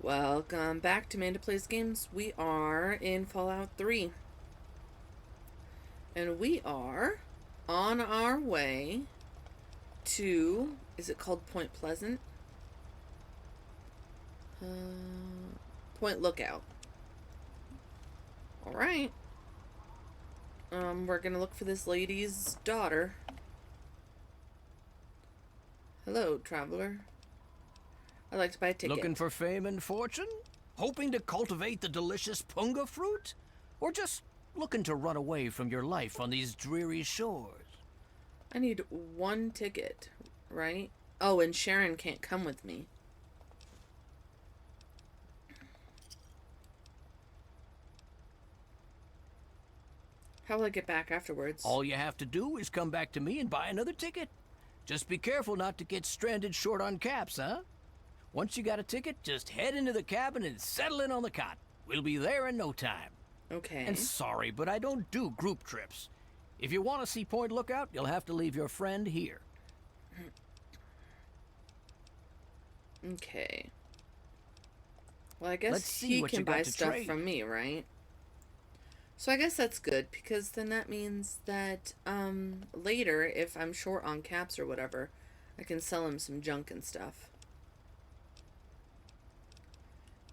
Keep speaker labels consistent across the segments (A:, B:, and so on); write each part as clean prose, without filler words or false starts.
A: Welcome back to Amanda Plays Games. We are in Fallout 3. And we are on our way to... Is it called Point Pleasant? Point Lookout. Alright. We're gonna look for this lady's daughter. Hello, traveler. I'd like to buy a ticket.
B: Looking for fame and fortune? Hoping to cultivate the delicious punga fruit? Or just looking to run away from your life on these dreary shores?
A: I need one ticket, right? Oh, and Sharon can't come with me. How will I get back afterwards?
B: All you have to do is come back to me and buy another ticket. Just be careful not to get stranded short on caps, huh? Once you got a ticket, just head into the cabin and settle in on the cot. We'll be there in no time.
A: Okay.
B: And sorry, but I don't do group trips. If you want to see Point Lookout, you'll have to leave your friend here.
A: Okay. Well, I guess he can buy stuff from me, right? So I guess that's good, because then that means that later, if I'm short on caps or whatever, I can sell him some junk and stuff.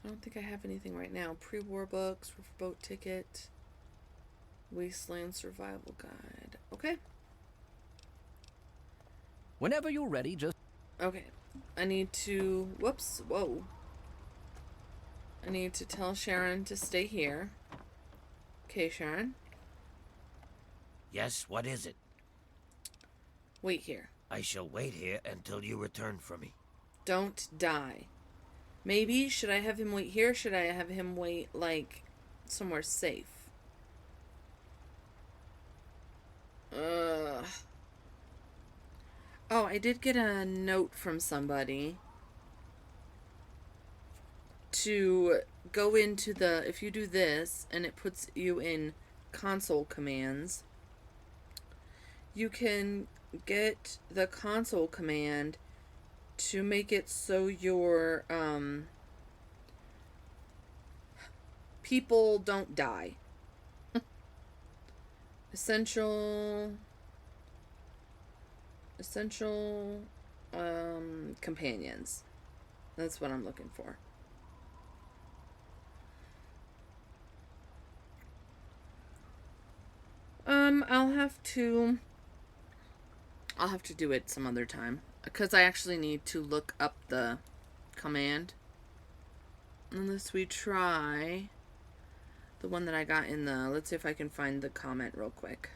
A: I don't think I have anything right now. Pre-war books, riverboat ticket, wasteland survival guide. Okay.
B: Whenever you're ready, just...
A: Okay. I need to... Whoops. Whoa. I need to tell Sharon to stay here. Okay, Sharon.
C: Yes, what is it?
A: Wait here.
C: I shall wait here until you return for me.
A: Don't die. Maybe, should I have him wait here? Should I have him wait, like, somewhere safe? Oh, I did get a note from somebody to go into the, if you do this, and it puts you in console commands, you can get the console command to make it so your people don't die. Essential companions. That's what I'm looking for. I'll have to do it some other time, because I actually need to look up the command. Unless we try the one that I got in the... Let's see if I can find the comment real quick.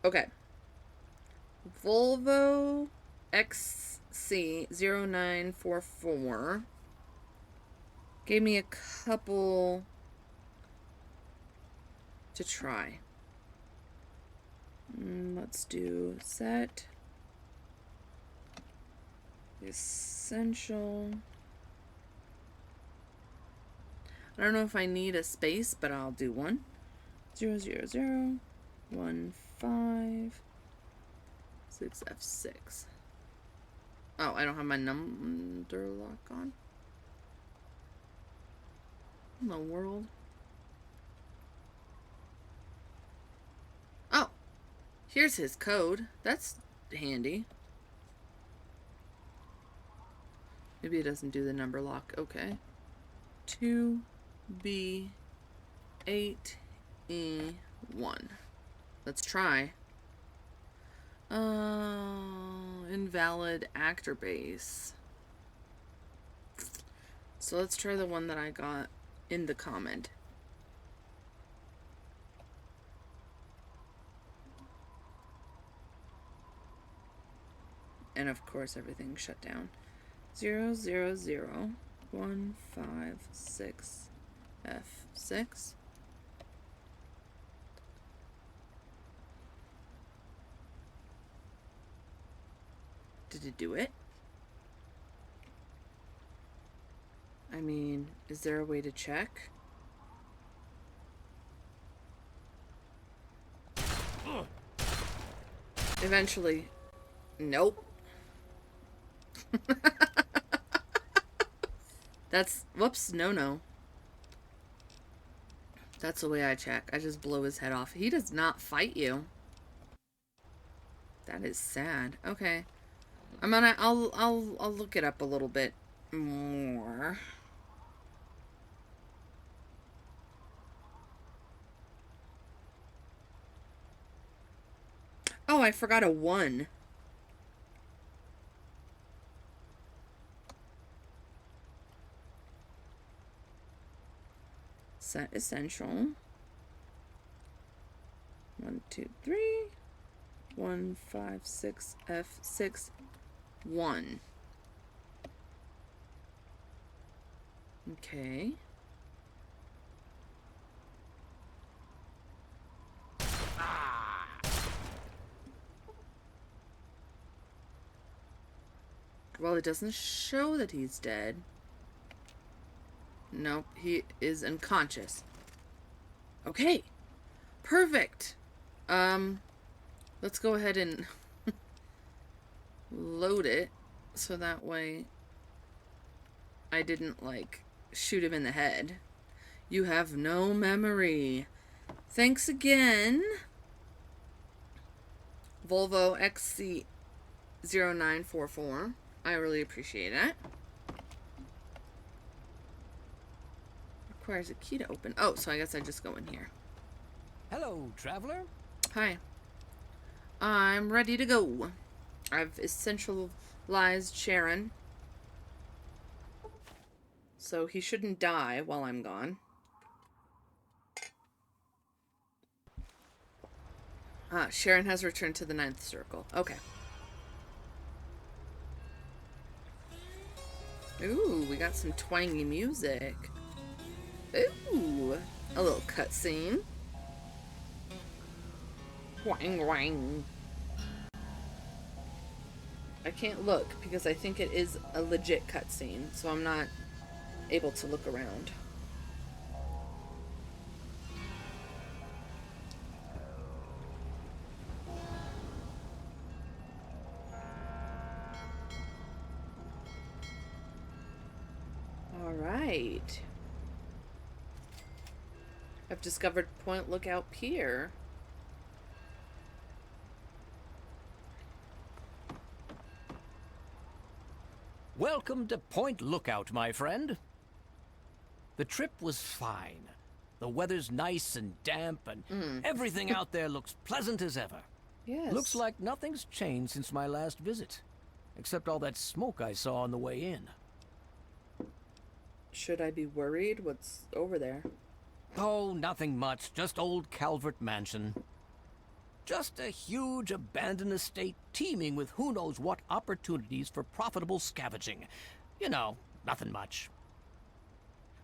A: Okay. Volvo XC0944 gave me a couple to try. Let's do set essential. I don't know if I need a space, but I'll do one. 00015 6F6. Oh, I don't have my number lock on. In the world. Oh, here's his code. That's handy. Maybe it doesn't do the number lock. Okay. 2B8E1. Let's try. Invalid actor base. So let's try the one that I got in the comment. And of course everything shut down. 000156F6. Did it do it? I mean, is there a way to check? Eventually. Nope. That's... Whoops. No. That's the way I check. I just blow his head off. He does not fight you. That is sad. Okay. I'll look it up a little bit more. Oh, I forgot a 1. Set essential. 1, 2, 3. 1, 5, 6, F6, 1. Okay. Well, it doesn't show that he's dead. Nope, he is unconscious. Okay. Perfect. Let's go ahead and load it so that way I didn't, like, shoot him in the head. You have no memory. Thanks again, Volvo XC0944. I really appreciate it. Requires a key to open. Oh, so I guess I just go in here.
B: Hello, traveler.
A: Hi. I'm ready to go. I've essentialized Sharon. So he shouldn't die while I'm gone. Ah, Sharon has returned to the 9th circle. Okay. Ooh, we got some twangy music. Ooh, a little cutscene. Wang wang. I can't look because I think it is a legit cutscene, so I'm not able to look around. All right. I've discovered Point Lookout Pier.
B: Welcome to Point Lookout, my friend. The trip was fine. The weather's nice and damp, and everything out there looks pleasant as ever.
A: Yes.
B: Looks like nothing's changed since my last visit, except all that smoke I saw on the way in.
A: Should I be worried? What's over there?
B: Oh, nothing much. Just old Calvert Mansion. Just a huge abandoned estate teeming with who knows what opportunities for profitable scavenging. You know, nothing much.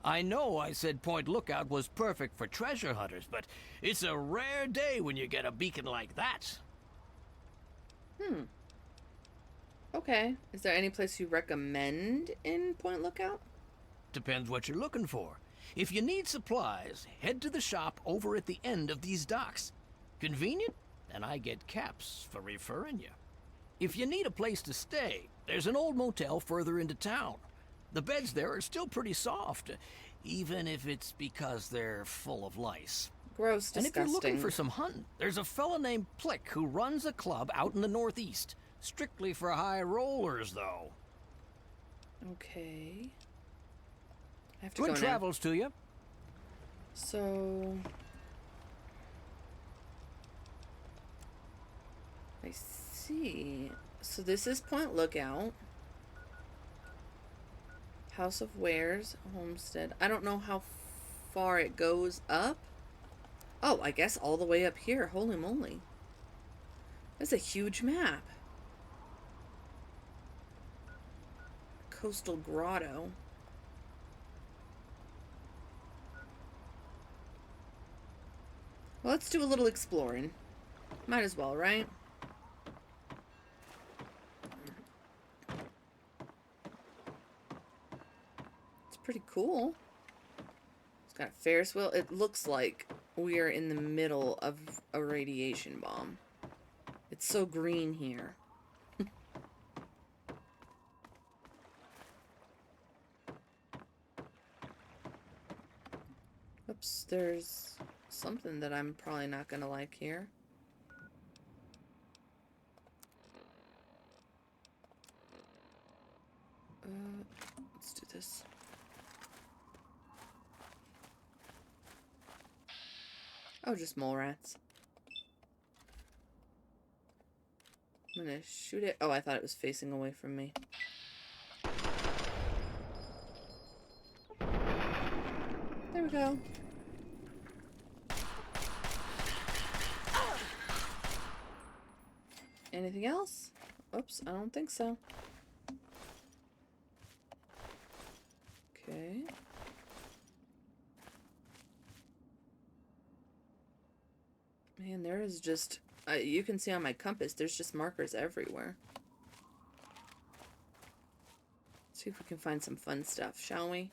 B: I know I said Point Lookout was perfect for treasure hunters, but it's a rare day when you get a beacon like that.
A: Okay. Is there any place you recommend in Point Lookout?
B: Depends what you're looking for. If you need supplies, head to the shop over at the end of these docks. Convenient? And I get caps for referring you. If you need a place to stay, there's an old motel further into town. The beds there are still pretty soft, even if it's because they're full of lice.
A: Gross, disgusting.
B: And if you're looking for some hunting, there's a fella named Plick who runs a club out in the Northeast. Strictly for high rollers, though.
A: Okay. I have to go
B: Good
A: now.
B: travels to you.
A: So... I see. So this is Point Lookout. House of Wares, Homestead. I don't know how far it goes up. Oh, I guess all the way up here. Holy moly. That's a huge map. Coastal Grotto. Well, let's do a little exploring. Might as well, right? It's pretty cool. It's got a Ferris wheel. It looks like we are in the middle of a radiation bomb. It's so green here. Oops, there's something that I'm probably not gonna like here. Let's do this. Oh, just mole rats. I'm gonna shoot it. Oh, I thought it was facing away from me. There we go. Anything else? Oops, I don't think so. Okay. Man, there is just... you can see on my compass, there's just markers everywhere. Let's see if we can find some fun stuff, shall we?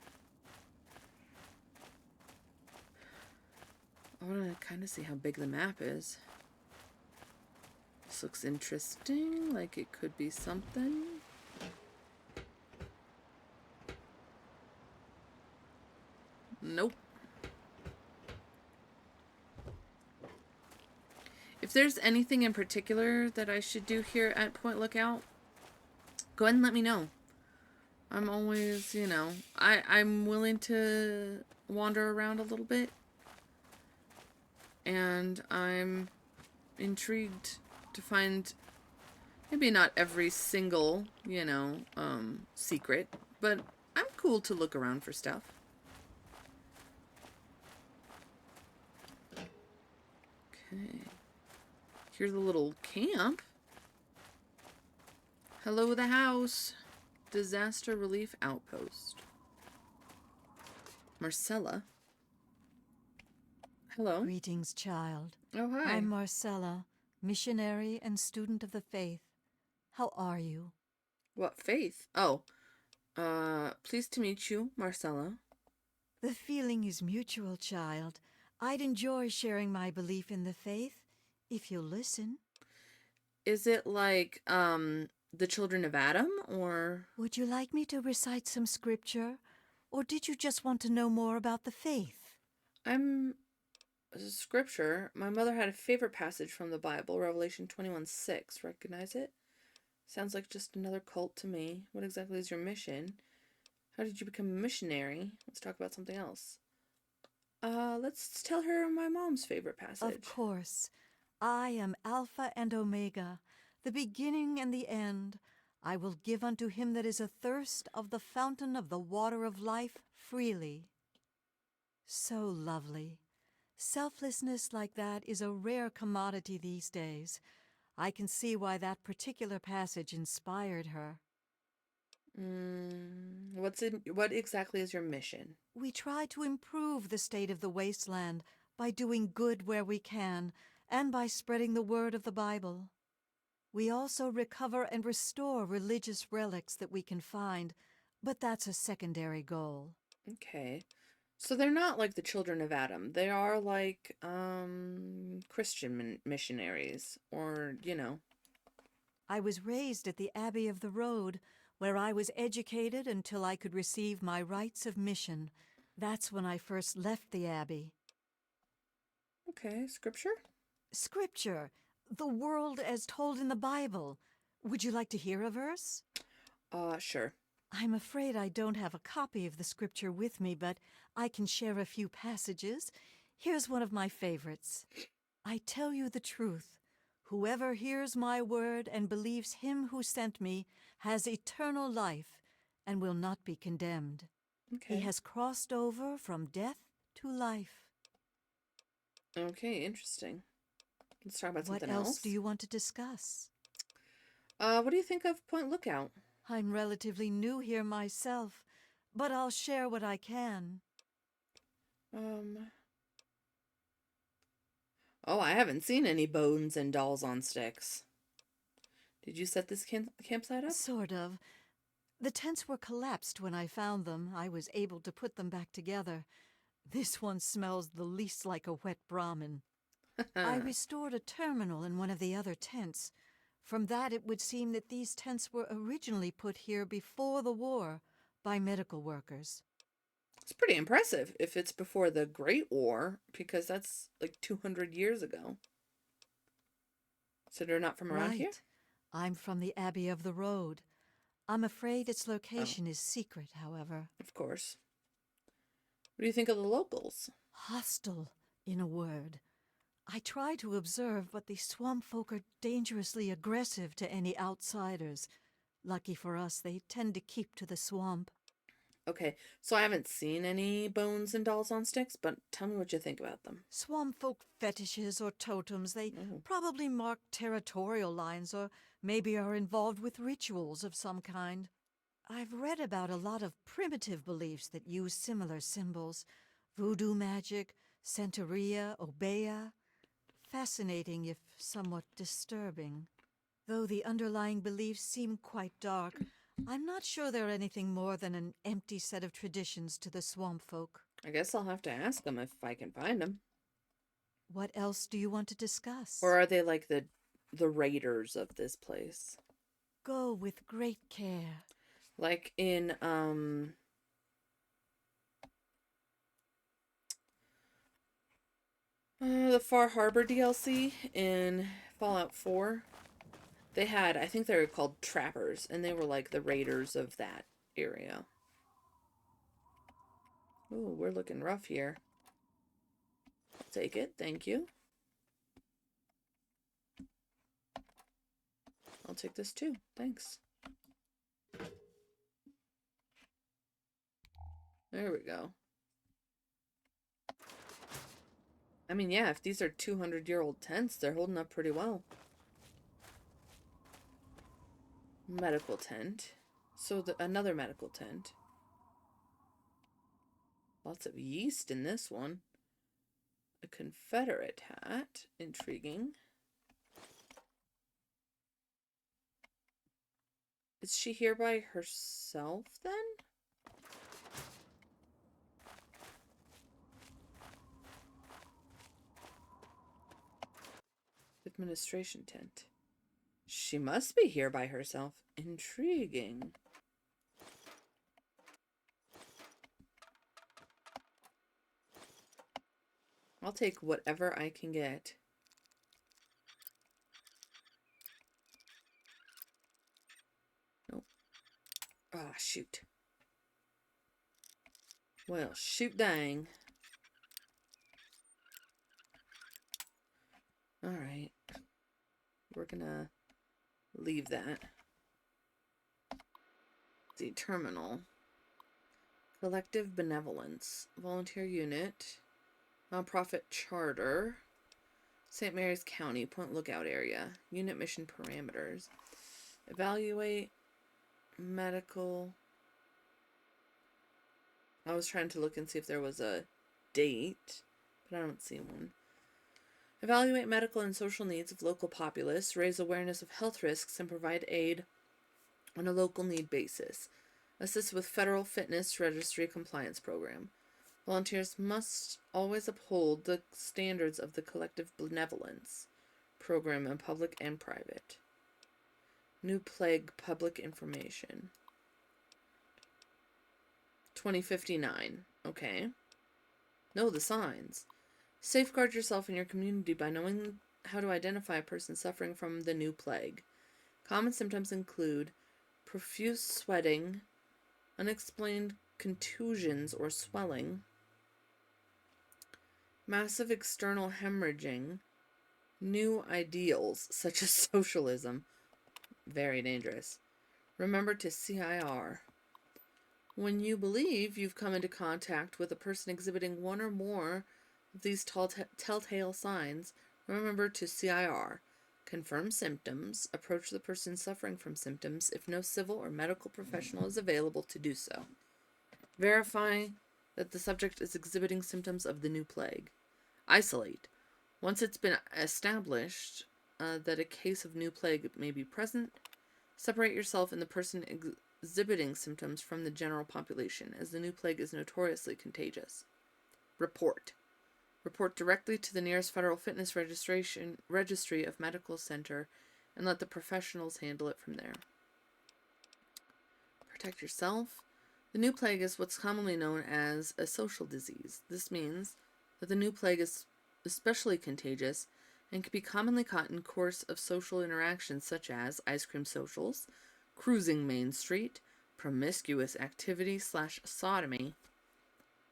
A: I want to kind of see how big the map is. This looks interesting, like it could be something. Nope. If there's anything in particular that I should do here at Point Lookout, go ahead and let me know. I'm always, you know, I'm willing to wander around a little bit. And I'm intrigued to find maybe not every single, you know, secret, but I'm cool to look around for stuff. Okay. Here's a little camp. Hello, the house. Disaster Relief Outpost. Marcella. Hello.
D: Greetings, child.
A: Oh, hi.
D: I'm Marcella, missionary and student of the faith. How are you?
A: What faith? Oh, pleased to meet you, Marcella.
D: The feeling is mutual, child. I'd enjoy sharing my belief in the faith, if you'll listen.
A: Is it like, the children of Adam, or?
D: Would you like me to recite some scripture, or did you just want to know more about the faith?
A: Scripture. My mother had a favorite passage from the Bible, Revelation 21:6. Recognize it? Sounds like just another cult to me. What exactly is your mission? How did you become a missionary? Let's talk about something else. Let's tell her my mom's favorite passage.
D: Of course. I am Alpha and Omega, the beginning and the end. I will give unto him that is athirst of the fountain of the water of life freely. So lovely. Selflessness like that is a rare commodity these days. I can see why that particular passage inspired her.
A: What exactly is your mission?
D: We try to improve the state of the wasteland by doing good where we can and by spreading the word of the Bible. We also recover and restore religious relics that we can find, but that's a secondary goal.
A: Okay. So they're not like the children of Adam. They are like, Christian missionaries, or, you know.
D: I was raised at the Abbey of the Road, where I was educated until I could receive my rights of mission. That's when I first left the Abbey.
A: Okay, scripture?
D: Scripture, the world as told in the Bible. Would you like to hear a verse?
A: Sure.
D: I'm afraid I don't have a copy of the scripture with me, but I can share a few passages. Here's one of my favorites. I tell you the truth. Whoever hears my word and believes him who sent me has eternal life and will not be condemned.
A: Okay.
D: He has crossed over from death to life.
A: Okay, interesting. Let's talk about
D: What
A: something
D: else
A: else.
D: do you want to discuss?
A: What do you think of Point Lookout?
D: I'm relatively new here myself, but I'll share what I can.
A: Oh, I haven't seen any bones and dolls on sticks. Did you set this campsite up?
D: Sort of. The tents were collapsed when I found them. I was able to put them back together. This one smells the least like a wet Brahmin. I restored a terminal in one of the other tents. From that, it would seem that these tents were originally put here before the war by medical workers.
A: It's pretty impressive if it's before the Great War, because that's like 200 years ago. So they're not from around here?
D: Right. I'm from the Abbey of the Road. I'm afraid its
A: Oh,
D: location is secret, however.
A: of course. What do you think of the locals?
D: Hostile, in a word. I try to observe, but the swamp folk are dangerously aggressive to any outsiders. Lucky for us, they tend to keep to the swamp.
A: Okay, so I haven't seen any bones and dolls on sticks, but tell me what you think about them.
D: Swamp folk fetishes or totems, they
A: Oh.
D: probably mark territorial lines or maybe are involved with rituals of some kind. I've read about a lot of primitive beliefs that use similar symbols. Voodoo magic, Santeria, Obeah. Fascinating, if somewhat disturbing. Though the underlying beliefs seem quite dark, I'm not sure they're anything more than an empty set of traditions to the swamp folk.
A: I guess I'll have to ask them if I can find them.
D: What else do you want to discuss?
A: Or are they like the raiders of this place?
D: Go with great care.
A: Like in the Far Harbor DLC in Fallout 4. They had, I think they were called trappers, and they were like the raiders of that area. Ooh, we're looking rough here. I'll take it, thank you. I'll take this too, thanks. There we go. I mean, yeah, if these are 200-year-old tents, they're holding up pretty well. Medical tent. So another medical tent. Lots of yeast in this one. A Confederate hat. Intriguing. Is she here by herself then? Administration tent. She must be here by herself. Intriguing. I'll take whatever I can get. Nope. Ah, shoot. Well, shoot dang. Alright. We're gonna leave that. The terminal. Collective Benevolence. Volunteer Unit. Nonprofit Charter. St. Mary's County. Point Lookout Area. Unit Mission Parameters. Evaluate. Medical. I was trying to look and see if there was a date, but I don't see one. Evaluate medical and social needs of local populace, raise awareness of health risks, and provide aid on a local need basis. Assist with federal fitness registry compliance program. Volunteers must always uphold the standards of the collective benevolence program in public and private. New plague public information. 2059. Okay. Know the signs. Safeguard yourself and your community by knowing how to identify a person suffering from the new plague. Common symptoms include profuse sweating, unexplained contusions or swelling, massive external hemorrhaging, new ideals such as socialism. Very dangerous. Remember to CIR. When you believe you've come into contact with a person exhibiting one or more of these telltale signs, remember to CIR. Confirm symptoms. Approach the person suffering from symptoms if no civil or medical professional is available to do so. Verify that the subject is exhibiting symptoms of the new plague. Isolate. Once it's been established that a case of new plague may be present, separate yourself and the person exhibiting symptoms from the general population, as the new plague is notoriously contagious. Report. Report directly to the nearest Federal Fitness Registry of Medical Center and let the professionals handle it from there. Protect yourself. The new plague is what's commonly known as a social disease. This means that the new plague is especially contagious and can be commonly caught in course of social interactions such as ice cream socials, cruising Main Street, promiscuous activity / sodomy,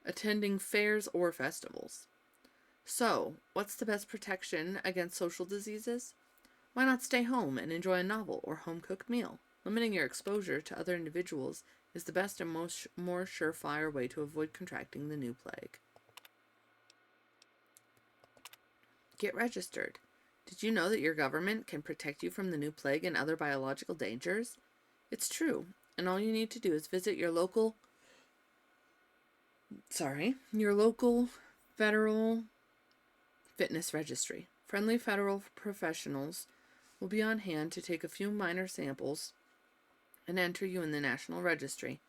A: attending fairs or festivals. So, what's the best protection against social diseases? Why not stay home and enjoy a novel or home-cooked meal? Limiting your exposure to other individuals is the best and more surefire way to avoid contracting the new plague. Get registered. Did you know that your government can protect you from the new plague and other biological dangers? It's true, and all you need to do is visit your local federal fitness registry. Friendly federal professionals will be on hand to take a few minor samples and enter you in the National Registry.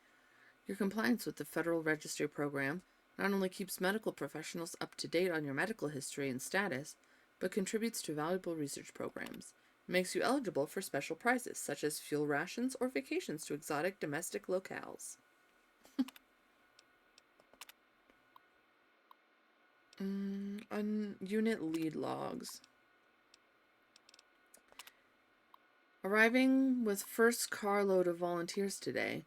A: Your compliance with the Federal Registry Program not only keeps medical professionals up to date on your medical history and status, but contributes to valuable research programs. It makes you eligible for special prizes, such as fuel rations or vacations to exotic domestic locales. Unit lead logs. Arriving with first carload of volunteers today,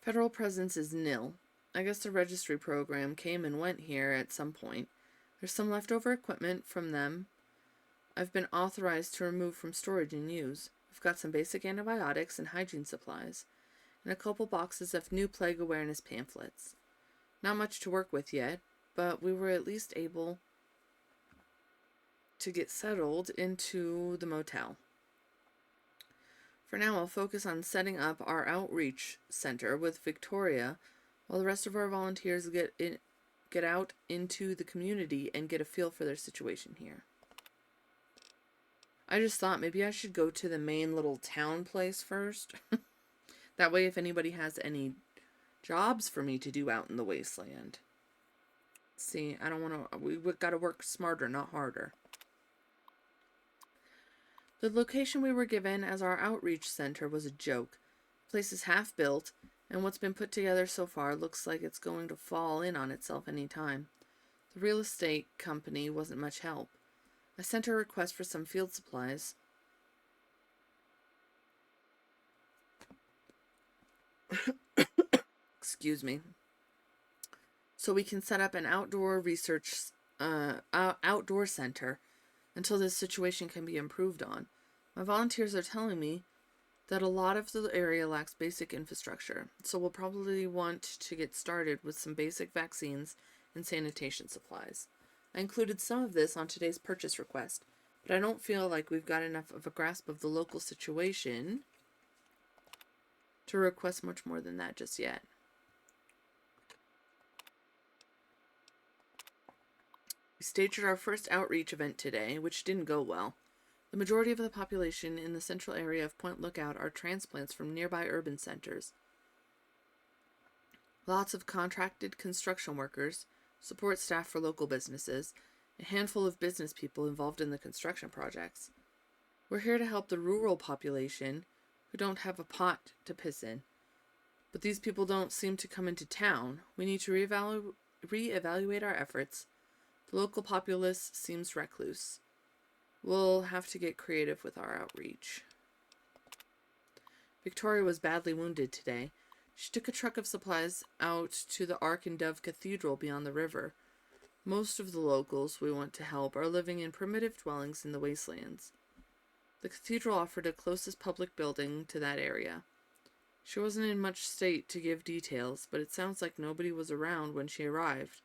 A: federal presence is nil. I guess the registry program came and went here at some point. There's some leftover equipment from them I've been authorized to remove from storage and use. I've got some basic antibiotics and hygiene supplies, and a couple boxes of new plague awareness pamphlets. Not much to work with yet, but we were at least able to get settled into the motel. For now, I'll focus on setting up our outreach center with Victoria, while the rest of our volunteers get out into the community and get a feel for their situation here. I just thought maybe I should go to the main little town place first. That way, if anybody has any jobs for me to do out in the wasteland. See, I don't want to... We've got to work smarter, not harder. The location we were given as our outreach center was a joke. The place is half built, and what's been put together so far looks like it's going to fall in on itself any time. The real estate company wasn't much help. I sent a request for some field supplies. Excuse me. So we can set up an outdoor research, outdoor center until this situation can be improved on. My volunteers are telling me that a lot of the area lacks basic infrastructure, so we'll probably want to get started with some basic vaccines and sanitation supplies. I included some of this on today's purchase request, but I don't feel like we've got enough of a grasp of the local situation to request much more than that just yet. We staged our first outreach event today, which didn't go well. The majority of the population in the central area of Point Lookout are transplants from nearby urban centers. Lots of contracted construction workers, support staff for local businesses, a handful of business people involved in the construction projects. We're here to help the rural population who don't have a pot to piss in. But these people don't seem to come into town. We need to reevaluate our efforts. The local populace seems recluse. We'll have to get creative with our outreach. Victoria was badly wounded today. She took a truck of supplies out to the Ark and Dove Cathedral beyond the river. Most of the locals we want to help are living in primitive dwellings in the wastelands. The cathedral offered a closest public building to that area. She wasn't in much state to give details, but it sounds like nobody was around when she arrived.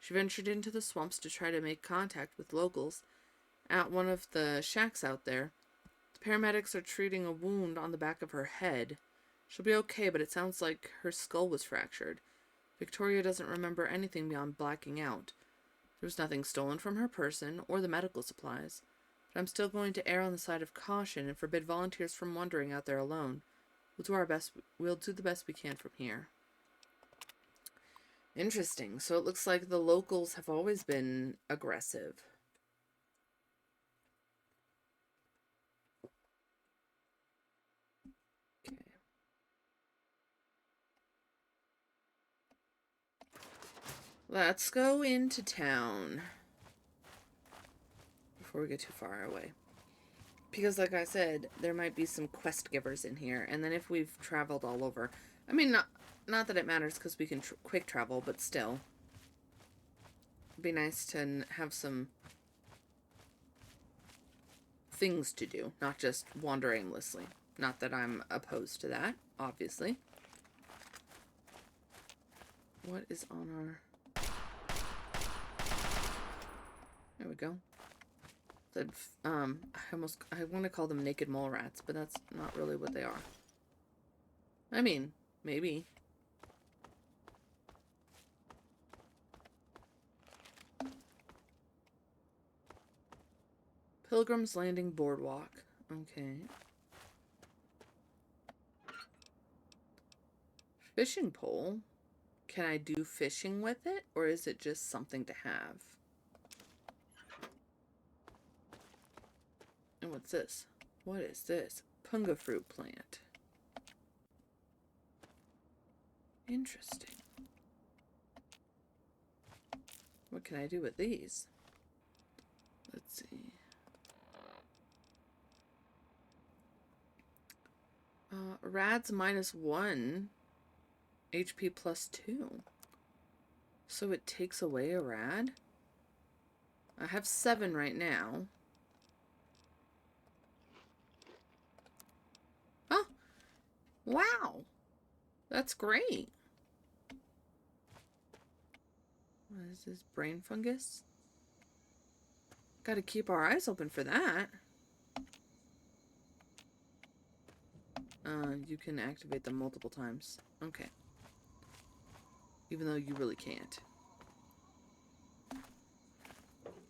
A: She ventured into the swamps to try to make contact with locals at one of the shacks out there. The paramedics are treating a wound on the back of her head. She'll be okay, but it sounds like her skull was fractured. Victoria doesn't remember anything beyond blacking out. There was nothing stolen from her person or the medical supplies, but I'm still going to err on the side of caution and forbid volunteers from wandering out there alone. We'll do the best we can from here. Interesting. So it looks like the locals have always been aggressive. Okay. Let's go into town before we get too far away. Because like I said, there might be some quest givers in here. And then if we've traveled all over... I mean, not that it matters because we can quick travel, but still. It'd be nice to have some things to do, not just wander aimlessly. Not that I'm opposed to that, obviously. What is on our... There we go. I want to call them naked mole rats, but that's not really what they are. I mean, maybe. Pilgrim's Landing Boardwalk. Okay. Fishing pole. Can I do fishing with it, or is it just something to have? And what's this? What is this? Punga fruit plant. Interesting. What can I do with these? Let's see. Rads -1. HP +2. So it takes away a rad? I have 7 right now. Oh! Wow! That's great! What is this? Brain fungus? Gotta keep our eyes open for that. You can activate them multiple times. Okay. Even though you really can't.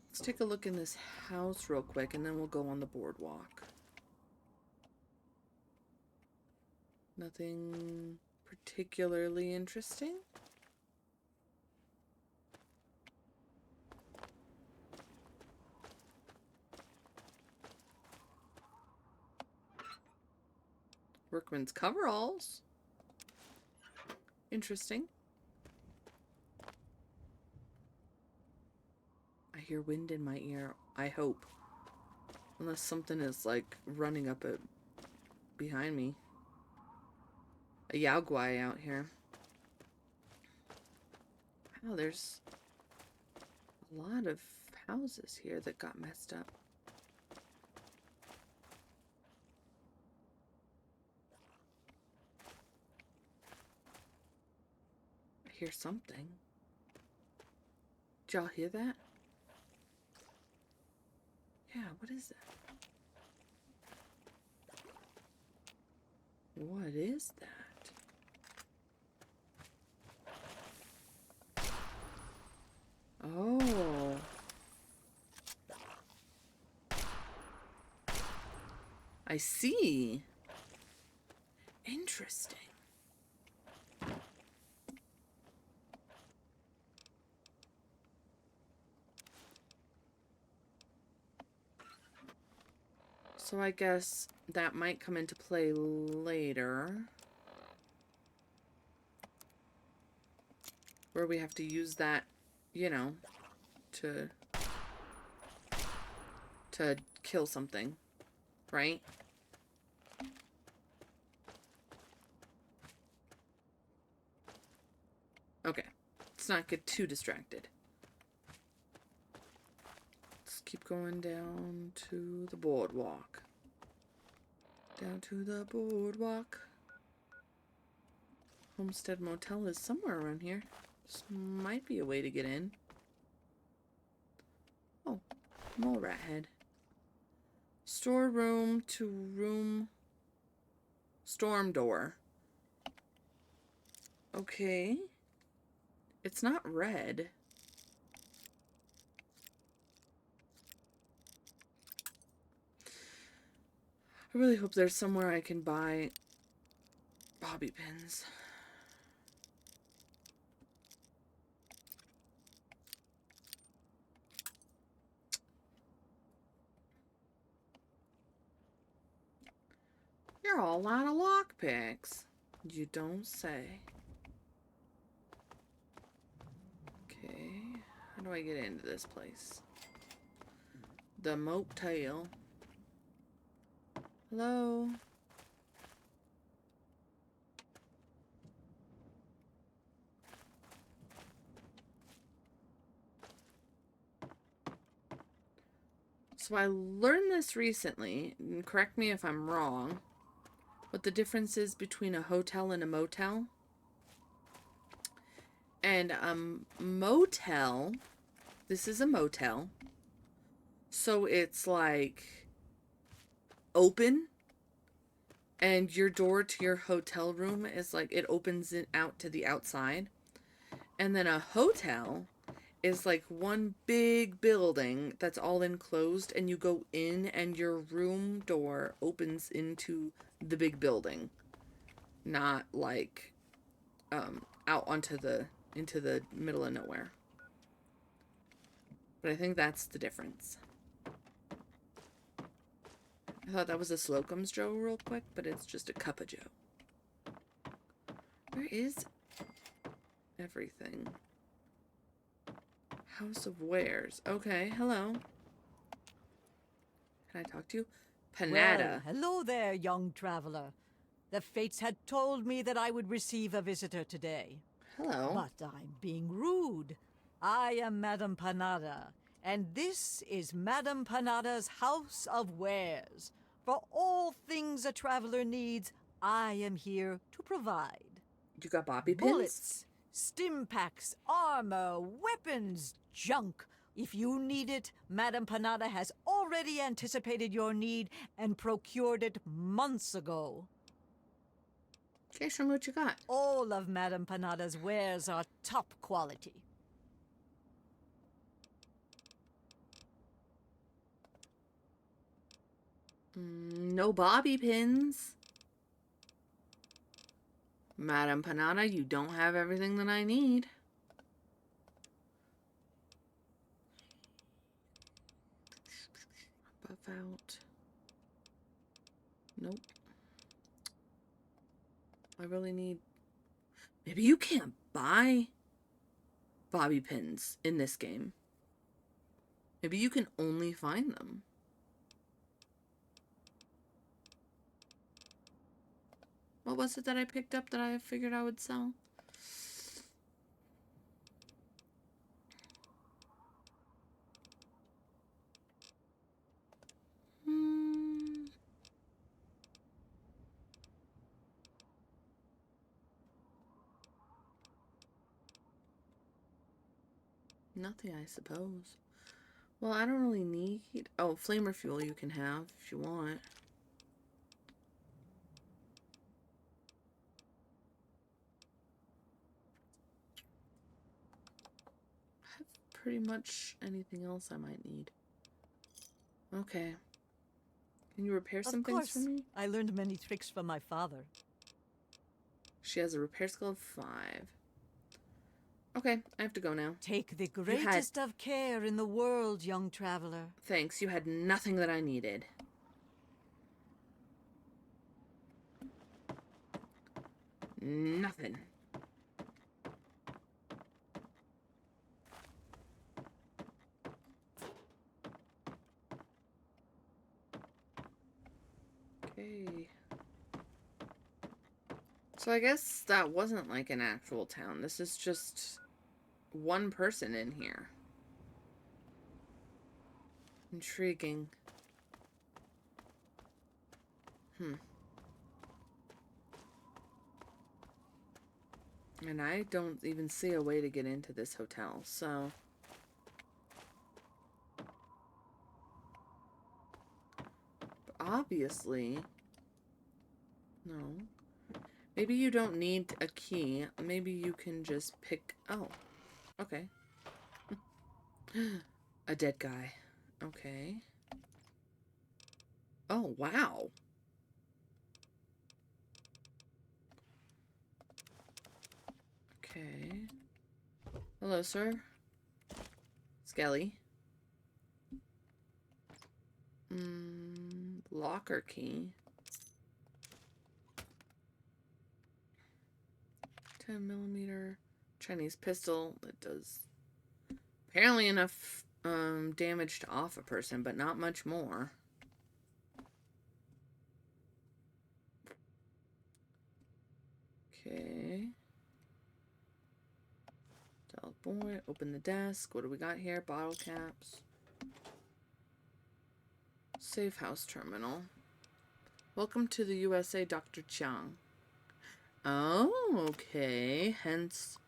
A: Let's take a look in this house real quick, and then we'll go on the boardwalk. Nothing particularly interesting. Workman's coveralls. Interesting. I hear wind in my ear. I hope. Unless something is like running up behind me. A yaoguai out here. Wow, there's a lot of houses here that got messed up. I hear something. Did y'all hear that? Yeah, what is that? What is that? Oh. I see. Interesting. So I guess that might come into play later. Where we have to use that, you know, to kill something, right? Okay, let's not get too distracted. Let's keep going down to the boardwalk. Down to the boardwalk. Homestead Motel is somewhere around here. This might be a way to get in. Oh, mole rat head. Storeroom to room. Storm door. Okay. It's not red. I really hope there's somewhere I can buy bobby pins. There are a lot of lockpicks. You don't say. Okay. How do I get into this place? The motel. Hello? So I learned this recently, and correct me if I'm wrong, what the difference is between a hotel and a motel. And motel, this is a motel, so it's like open, and your door to your hotel room is like it opens it out to the outside. And then a hotel is like one big building that's all enclosed, and you go in and your room door opens into the big building, not like out into the middle of nowhere. But I think that's the difference. I thought that was a Slocum's Joe real quick, but it's just a cup of Joe. Where is everything? House of Wares. Okay, hello. Can I talk to you?
D: Well,
A: Panada.
D: hello there, young traveler. The fates had told me that I would receive a visitor today.
A: Hello.
D: But I'm being rude. I am Madame Panada, and this is Madame Panada's House of Wares. For all things a traveler needs, I am here to provide.
A: You got bobby pins?
D: Bullets, stim packs, armor, weapons, junk. If you need it, Madame Panada has already anticipated your need and procured it months ago.
A: Okay, show me what you got.
D: All of Madame Panada's wares are top quality.
A: No bobby pins. Madame Panada, you don't have everything that I need. Buff out. Nope. I really need... Maybe you can't buy bobby pins in this game. Maybe you can only find them. What was it that I picked up that I figured I would sell? Nothing, I suppose. Well, I don't really need... Oh, flamer fuel you can have if you want. I have pretty much anything else I might need. Okay. Can you repair some things for me?
D: I learned many tricks from my father.
A: She has a repair skill of 5. Okay, I have to go now.
D: Take the greatest of care in the world, young traveler.
A: Thanks, you had nothing that I needed. Nothing. Okay. So I guess that wasn't like an actual town. This is just one person in here. Intriguing. And I don't even see a way to get into this hotel, so... But obviously... No. Maybe you don't need a key. Maybe you can just pick... Oh. Okay. A dead guy. Okay. Oh, wow. Okay. Hello, sir. Skelly. Locker key. 10mm Chinese pistol that does apparently enough damage to off a person, but not much more. Okay. Tell boy, open the desk. What do we got here? Bottle caps. Safe house terminal. Welcome to the USA, Dr. Chiang. Oh, okay. Hence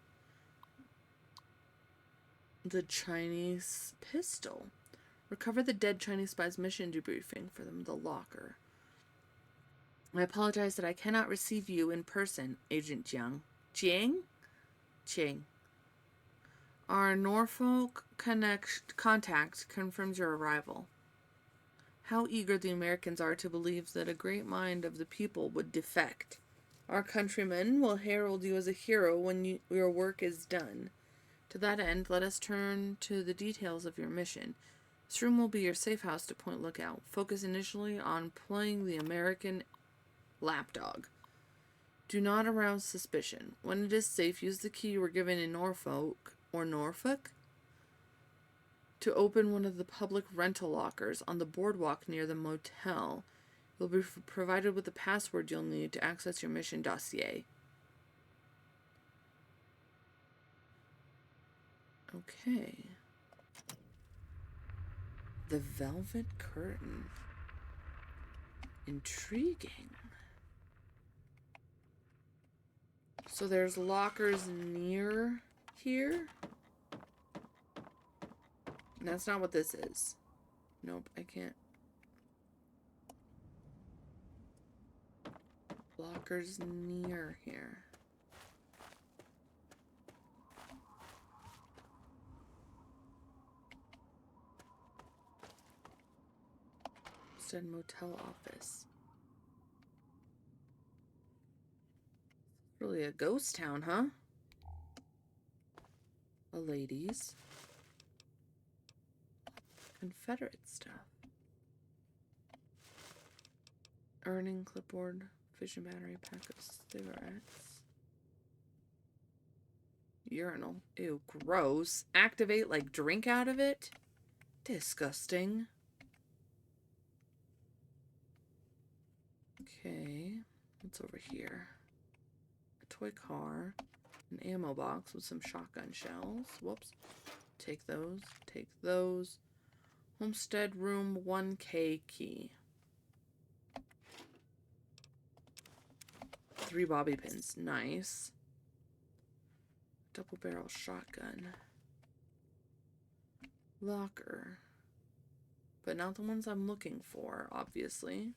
A: the Chinese pistol. Recover the dead Chinese spy's mission debriefing for them, the locker. I apologize that I cannot receive you in person, Agent Jiang. Jiang? Ching. Our Norfolk contact confirms your arrival. How eager the Americans are to believe that a great mind of the people would defect. Our countrymen will herald you as a hero when your work is done. To that end, let us turn to the details of your mission. This room will be your safe house to Point Lookout. Focus initially on playing the American lapdog. Do not arouse suspicion. When it is safe, use the key you were given in Norfolk to open one of the public rental lockers on the boardwalk near the motel. You'll be provided with the password you'll need to access your mission dossier. Okay. The velvet curtain. Intriguing. So there's lockers near here. And that's not what this is. Nope, I can't. Lockers near here. Said motel office. Really a ghost town, huh? A ladies. Confederate stuff. Earning clipboard, fishing battery, pack of cigarettes. Urinal. Ew, gross. Activate, like drink out of it? Disgusting. Okay. What's over here? A toy car. An ammo box with some shotgun shells. Whoops. Take those. Take those. Homestead room 1K key. 3 bobby pins. Nice. Double barrel shotgun. Locker. But not the ones I'm looking for, obviously.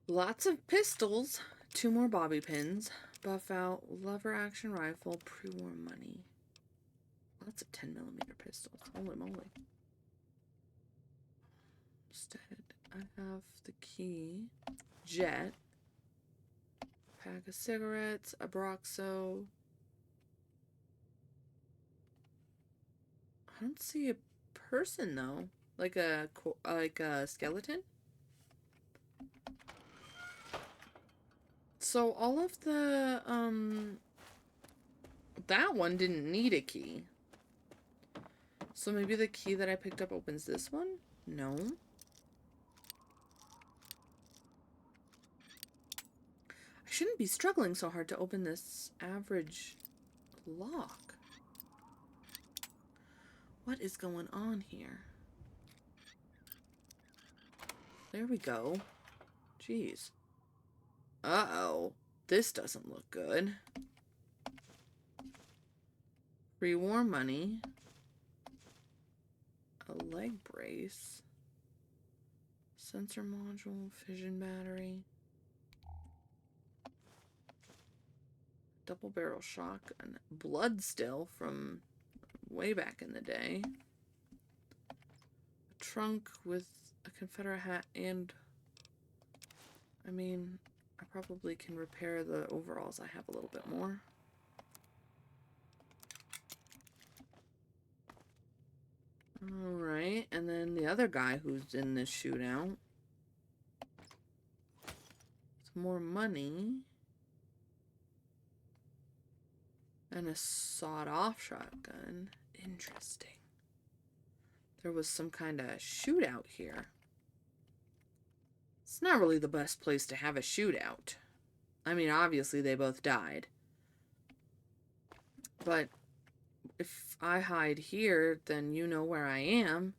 A: Lots of pistols. 2 more bobby pins. Buff out. Lever action rifle. Pre-war money. Lots of 10mm pistols. Holy moly. Instead, I have the key. Jet. Pack of cigarettes. A Broxo. I don't see a person though. Like a skeleton. So all of the that one didn't need a key. So maybe the key that I picked up opens this one? No. I shouldn't be struggling so hard to open this average lock. What is going on here? There we go. Jeez. Uh-oh. This doesn't look good. Pre-war money. A leg brace. Sensor module. Fission battery. Double barrel shotgun. Blood still from way back in the day. A trunk with a Confederate hat and... I mean, I probably can repair the overalls I have a little bit more. Alright, and then the other guy who's in this shootout. Some more money. And a sawed-off shotgun. Interesting. There was some kind of shootout here. It's not really the best place to have a shootout. I mean, obviously they both died. But if I hide here, then you know where I am.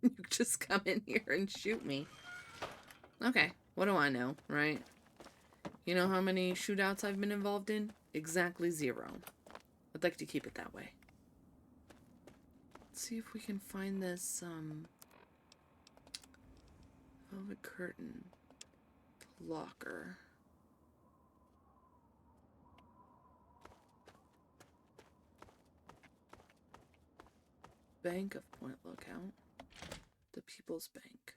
A: You just come in here and shoot me. Okay, what do I know, right? You know how many shootouts I've been involved in? Exactly 0. I'd like to keep it that way. Let's see if we can find this, velvet curtain locker. Bank of Point Lookout. The People's Bank.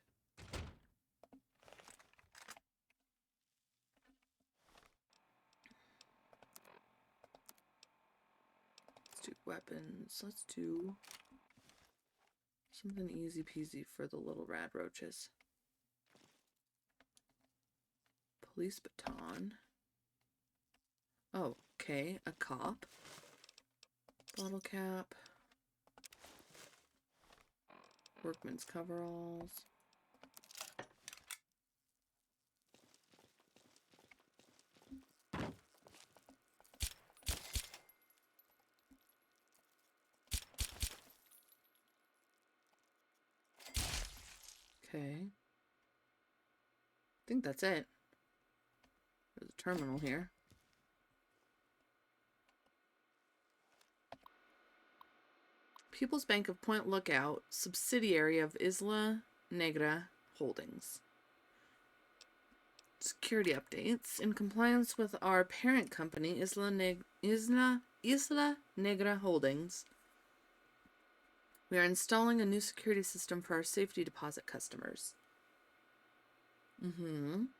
A: Let's do weapons. Let's do something easy peasy for the little rad roaches. Police baton. Oh, okay. A cop. Bottle cap. Workman's coveralls. Okay. I think that's it. There's a terminal here. People's Bank of Point Lookout, subsidiary of Isla Negra Holdings. Security updates. In compliance with our parent company, Isla Negra Holdings, we are installing a new security system for our safety deposit customers. In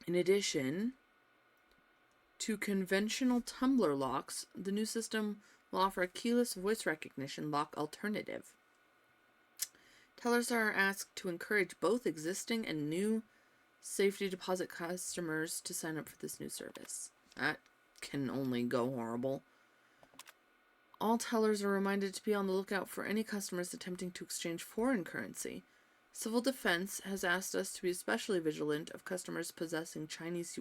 A: addition to conventional tumbler locks, the new system will offer a keyless voice recognition lock alternative. Tellers are asked to encourage both existing and new safety deposit customers to sign up for this new service. That can only go horrible. All tellers are reminded to be on the lookout for any customers attempting to exchange foreign currency. Civil Defense has asked us to be especially vigilant of customers possessing Chinese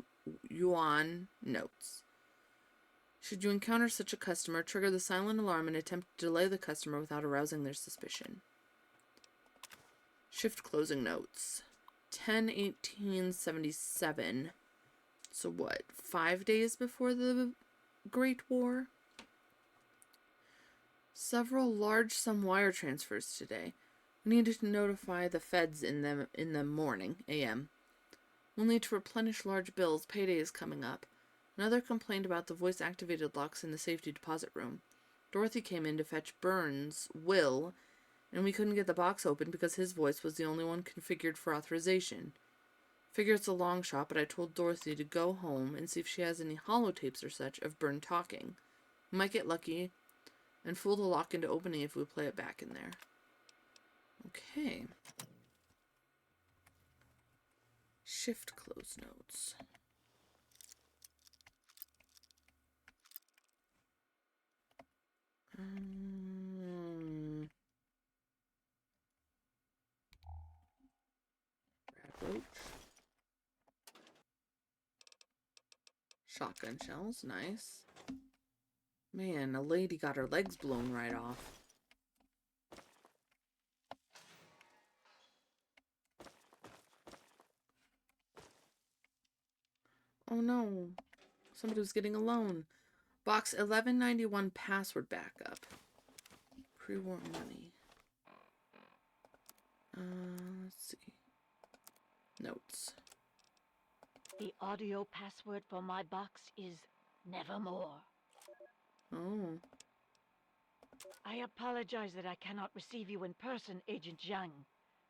A: yuan notes. Should you encounter such a customer, trigger the silent alarm and attempt to delay the customer without arousing their suspicion. Shift closing notes. 10/18/77. So what, 5 days before the Great War? Several large sum wire transfers today. We needed to notify the feds in the morning, a.m. We'll need to replenish large bills. Payday is coming up. Another complained about the voice-activated locks in the safety deposit room. Dorothy came in to fetch Burns' will, and we couldn't get the box open because his voice was the only one configured for authorization. Figure it's a long shot, but I told Dorothy to go home and see if she has any holotapes or such of Byrne talking. We might get lucky and fool the lock into opening if we play it back in there. Okay. Shift close notes. Red roach. Shotgun shells, nice. Man, a lady got her legs blown right off. Oh no. Somebody was getting a loan. Box 1191 password backup. Pre-war money. Let's see. Notes.
E: The audio password for my box is nevermore.
A: Oh.
E: I apologize that I cannot receive you in person, Agent Zhang.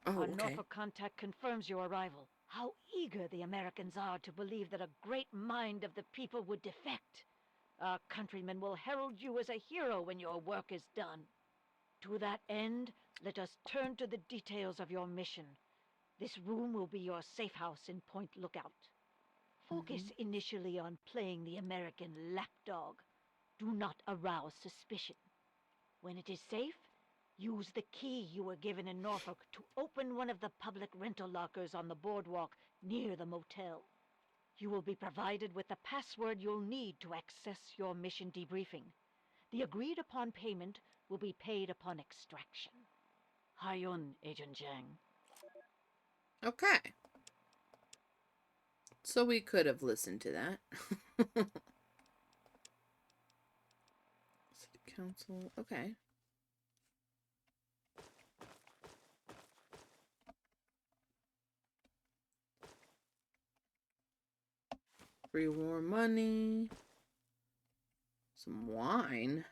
A: Oh,
E: Our
A: okay.
E: Norfolk contact confirms your arrival. How eager the Americans are to believe that a great mind of the people would defect. Our countrymen will herald you as a hero when your work is done. To that end, let us turn to the details of your mission. This room will be your safe house in Point Lookout. Focus initially on playing the American lapdog. Do not arouse suspicion. When it is safe, use the key you were given in Norfolk to open one of the public rental lockers on the boardwalk near the motel. You will be provided with the password you'll need to access your mission debriefing. The agreed upon payment will be paid upon extraction. Hayun, Agent Zhang.
A: Okay. So we could have listened to that. City Council. Okay. Free war money. Some wine.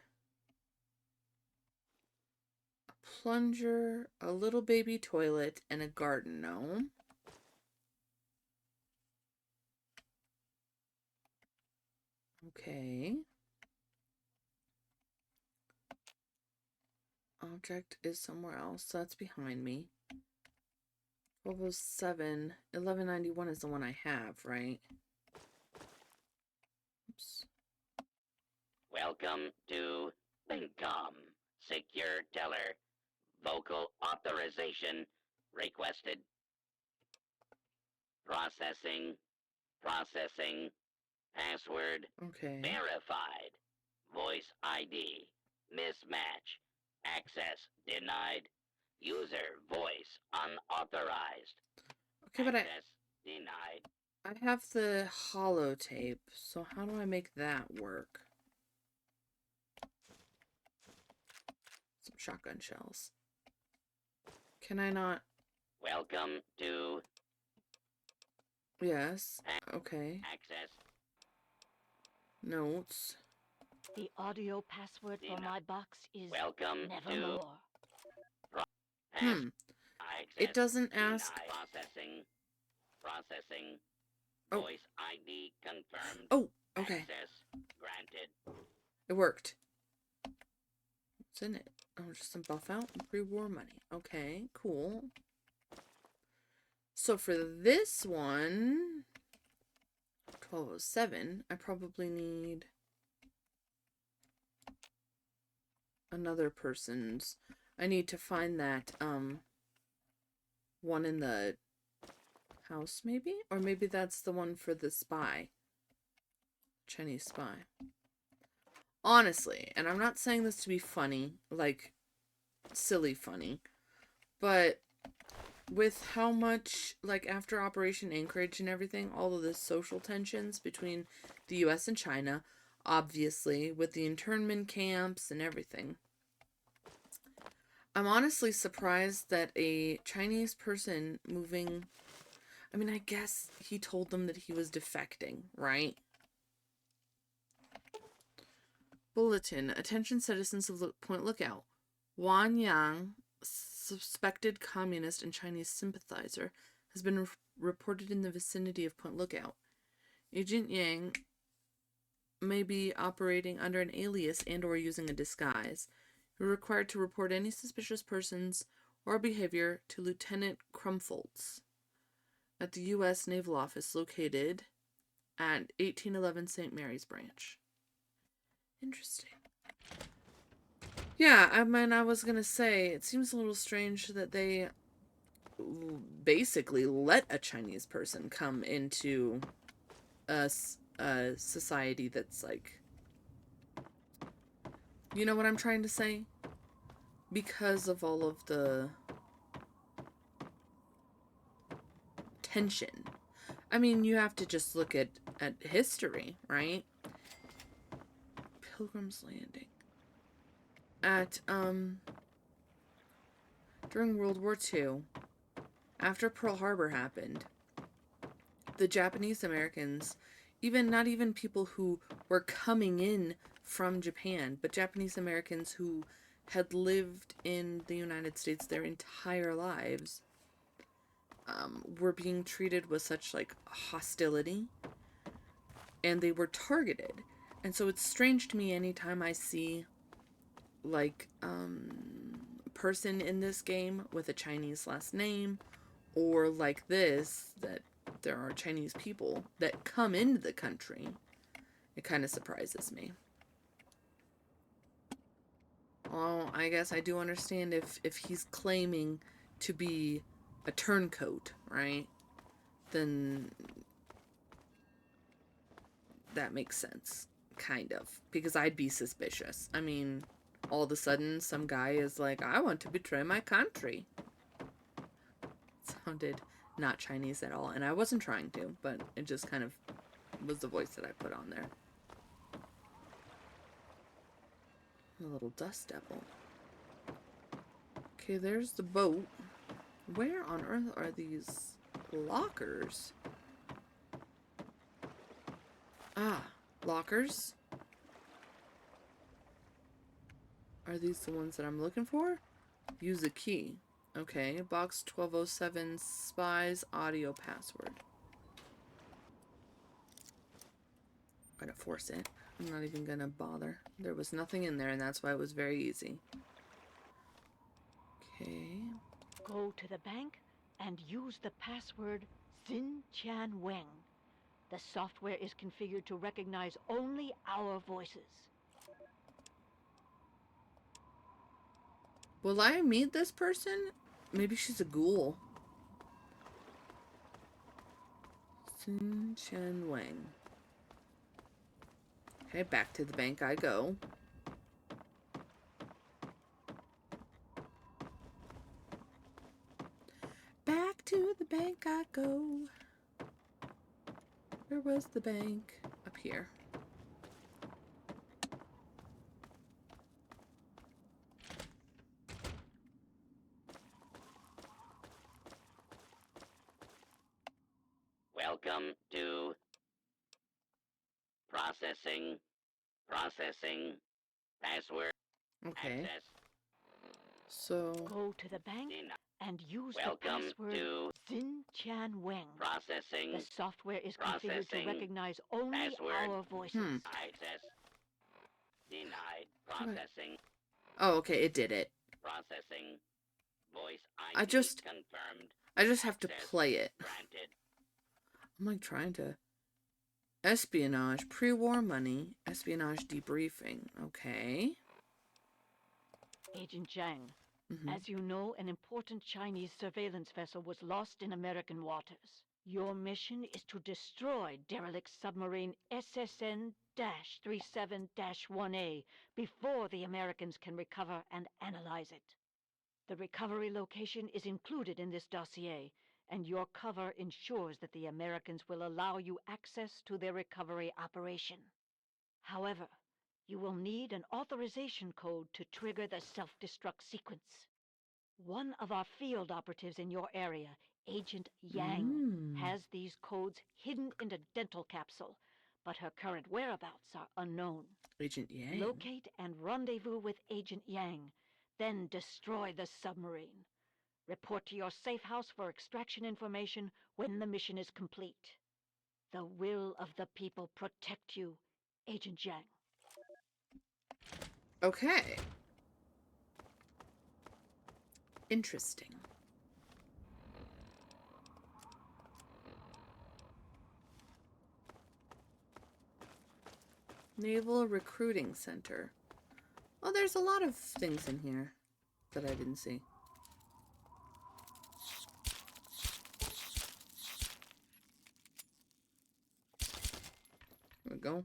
A: A plunger. A little baby toilet. And a garden gnome. Okay. Object is somewhere else. So that's behind me. 1207. 1191 is the one I have, right? Oops.
F: Welcome to Lincom. Secure teller. Vocal authorization requested. Processing. Processing. Password
A: Okay.
F: verified. Voice ID. Mismatch. Access denied. User voice unauthorized.
A: Okay, but
F: Access denied.
A: I have the holotape, so how do I make that work? Some shotgun shells. Can I not?
F: Welcome to
A: Yes. Okay.
F: access.
A: Notes.
E: The audio password for my box is
F: Welcome to
E: Nevermore.
A: Hmm.
F: access
A: It doesn't ask.
F: denied. Processing. Processing.
A: Oh.
F: Voice ID confirmed.
A: Oh, okay.
F: Access granted.
A: It worked. What's in it? Oh, just some buff out and pre-war money. Okay, cool. So for this one, 1207, I probably need another person's. I need to find that one in the house, maybe? Or maybe that's the one for the spy. Chinese spy. Honestly, and I'm not saying this to be funny, like silly funny, but with how much, like, after Operation Anchorage and everything, all of the social tensions between the US and China, obviously, with the internment camps and everything, I'm honestly surprised that a Chinese person moving... I mean, I guess he told them that he was defecting, right? Bulletin. Attention citizens of Point Lookout. Wang Yang, suspected communist and Chinese sympathizer, has been reported in the vicinity of Point Lookout. Agent Yang may be operating under an alias and or using a disguise. You're required to report any suspicious persons or behavior to Lieutenant Crumfoltz at the U.S. Naval Office located at 1811 St. Mary's Branch. Interesting. Yeah, I mean, I was gonna say, it seems a little strange that they basically let a Chinese person come into a society that's like... You know what I'm trying to say? Because of all of the tension. I mean, you have to just look at history, right? Pilgrim's Landing. At, during World War II, after Pearl Harbor happened, the Japanese Americans, not even people who were coming in from Japan, but Japanese Americans who had lived in the United States their entire lives, were being treated with such, like, hostility, and they were targeted. And so it's strange to me anytime I see, like, a person in this game with a Chinese last name, or like this, that there are Chinese people that come into the country. It kind of surprises me. Well, I guess I do understand if he's claiming to be a turncoat, right? Then that makes sense, kind of, because I'd be suspicious. I mean, all of a sudden, some guy is like, I want to betray my country. It sounded not Chinese at all, and I wasn't trying to, but it just kind of was the voice that I put on there. A little dust devil. Okay, there's the boat. Where on earth are these lockers? Ah, lockers. Are these the ones that I'm looking for? Use a key. Okay, box 1207 spies audio password. I'm gonna force it. I'm not even gonna bother. There was nothing in there, and that's why it was very easy. Okay.
E: Go to the bank and use the password Xin Chan Weng. The software is configured to recognize only our voices.
A: Will I meet this person? Maybe she's a ghoul. Sun Chen Wang. Okay, back to the bank I go. Back to the bank I go. Where was the bank? Up here.
F: Welcome to processing. Processing. Password.
A: Okay.
F: Access.
A: So,
E: Go to the bank and use the
F: Welcome
E: password
F: to
E: Xin Chan Weng.
F: processing.
E: The software is configured to
F: Processing.
E: recognize only
F: Password.
E: our voices.
F: Access. Denied. Processing.
A: oh, okay, it did it.
F: Processing. Voice ID
A: I just
F: confirmed.
A: have to
F: Access
A: play it.
F: granted.
A: I'm like trying to espionage, pre-war money, espionage debriefing. Okay.
E: Agent Zhang,
A: Mm-hmm.
E: as you know, an important Chinese surveillance vessel was lost in American waters. Your mission is to destroy derelict submarine SSN-37-1A before the Americans can recover and analyze it. The recovery location is included in this dossier, and your cover ensures that the Americans will allow you access to their recovery operation. However, you will need an authorization code to trigger the self-destruct sequence. One of our field operatives in your area, Agent Yang, has these codes hidden in a dental capsule, but her current whereabouts are unknown.
A: Agent Yang.
E: Locate and rendezvous with Agent Yang, then destroy the submarine. Report to your safe house for extraction information when the mission is complete. The will of the people protect you, Agent Yang.
A: Okay. Interesting. Naval Recruiting Center. Oh, there's a lot of things in here that I didn't see. There we go.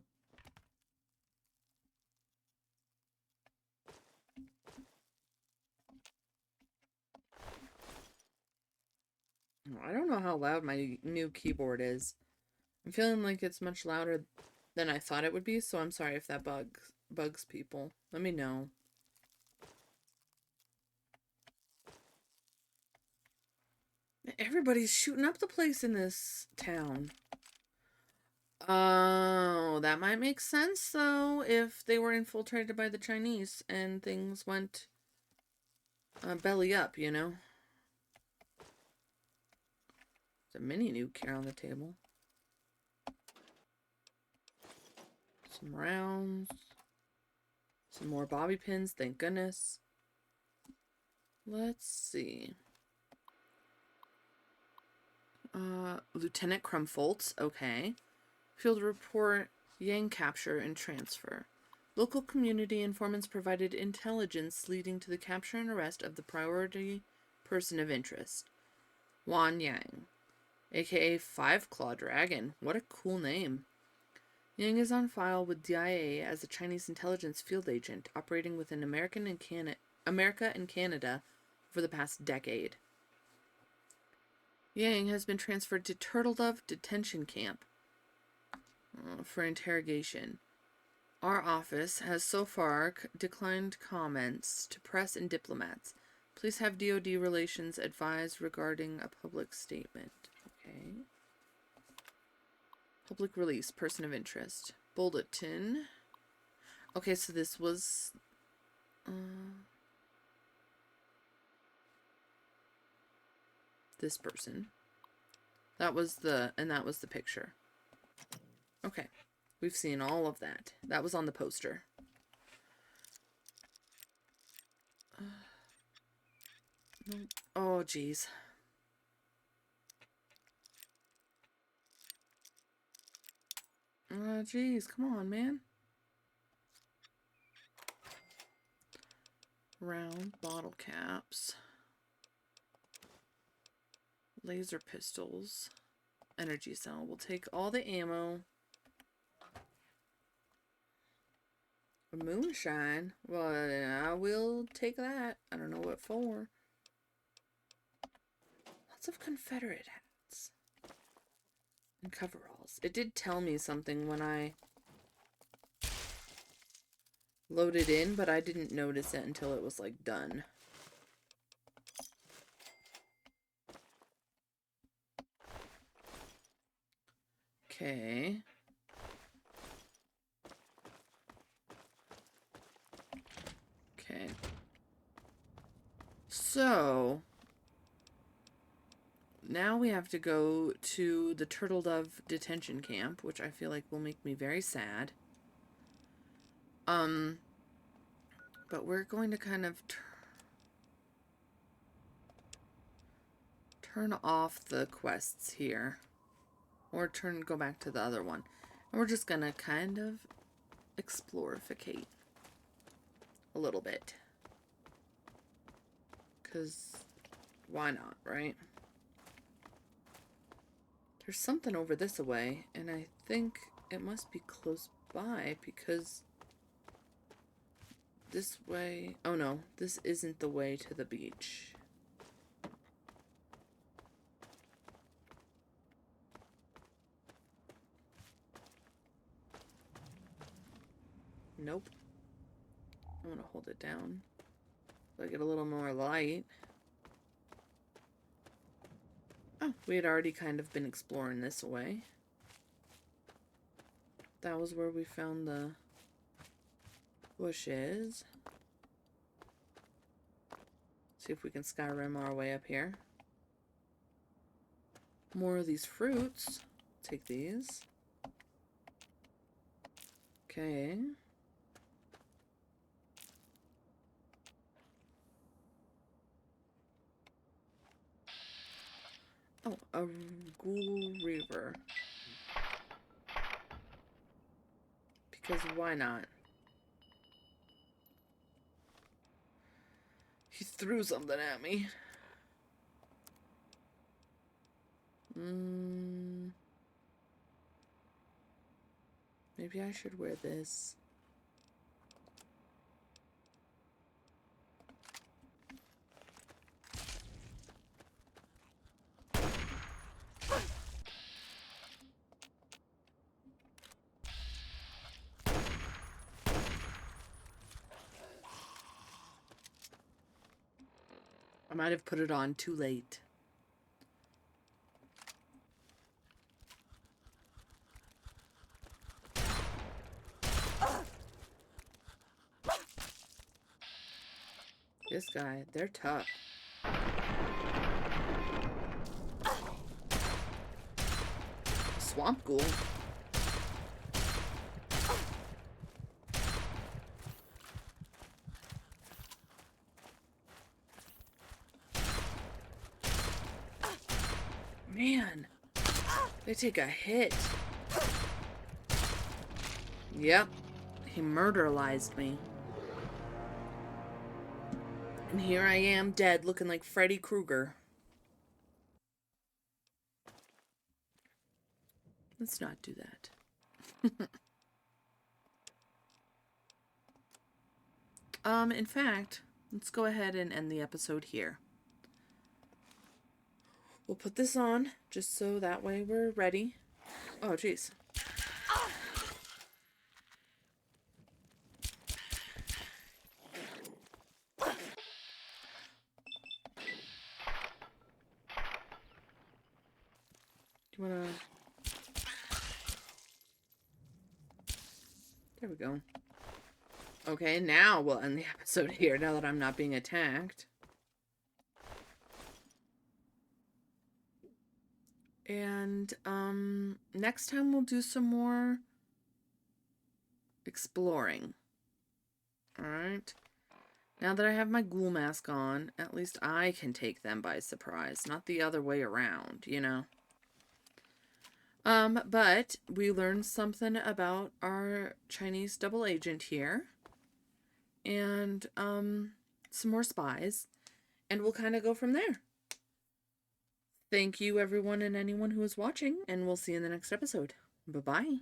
A: I don't know how loud my new keyboard is. I'm feeling like it's much louder than I thought it would be, so I'm sorry if that bugs people. Let me know. Everybody's shooting up the place in this town. Oh, that might make sense, though, if they were infiltrated by the Chinese and things went belly up, you know? There's a mini nuke here on the table. Some rounds. Some more bobby pins, thank goodness. Let's see. Lieutenant Crumfoltz, okay. Field report, Yang capture and transfer. Local community informants provided intelligence leading to the capture and arrest of the priority person of interest, Wan Yang, aka Five Claw Dragon. What a cool name. Yang is on file with DIA as a Chinese intelligence field agent operating within America and Canada for the past decade. Yang has been transferred to Turtle Dove Detention Camp for interrogation. Our office has so far declined comments to press and diplomats. Please have DoD relations advise regarding a public statement. Okay. Public release, person of interest. Bulletin. Okay, so this was... this person. That was the picture. Okay. We've seen all of that. That was on the poster. Oh, jeez. Oh, jeez. Come on, man. Round bottle caps. Laser pistols. Energy cell. We'll take all the ammo. Moonshine. Well, I will take that. I don't know what for. Lots of Confederate hats. And coveralls. It did tell me something when I loaded in, but I didn't notice it until it was, like, done. Okay. Okay. So, now we have to go to the Turtle Dove Detention Camp, which I feel like will make me very sad. But we're going to kind of turn off the quests here. Or go back to the other one. And we're just gonna kind of explorificate a little bit. Because why not, right? There's something over this way, and I think it must be close by because this way... Oh no, this isn't the way to the beach. Nope. I'm gonna hold it down so I get a little more light. Oh, we had already kind of been exploring this way. That was where we found the bushes. See if we can Skyrim our way up here. More of these fruits. Take these. Okay. Oh, a ghoul reaver. Because why not? He threw something at me. Maybe I should wear this. I might have put it on too late. This guy, they're tough. Swamp ghoul. Man, they take a hit. Yep, he murderized me. And here I am, dead, looking like Freddy Krueger. Let's not do that. In fact, let's go ahead and end the episode here. We'll put this on, just so that way we're ready. Oh, jeez. Do you wanna... There we go. Okay, now we'll end the episode here, now that I'm not being attacked. And, next time we'll do some more exploring. Alright. Now that I have my ghoul mask on, at least I can take them by surprise, not the other way around, you know? But we learned something about our Chinese double agent here. And, some more spies. And we'll kind of go from there. Thank you, everyone and anyone who is watching, and we'll see you in the next episode. Bye-bye.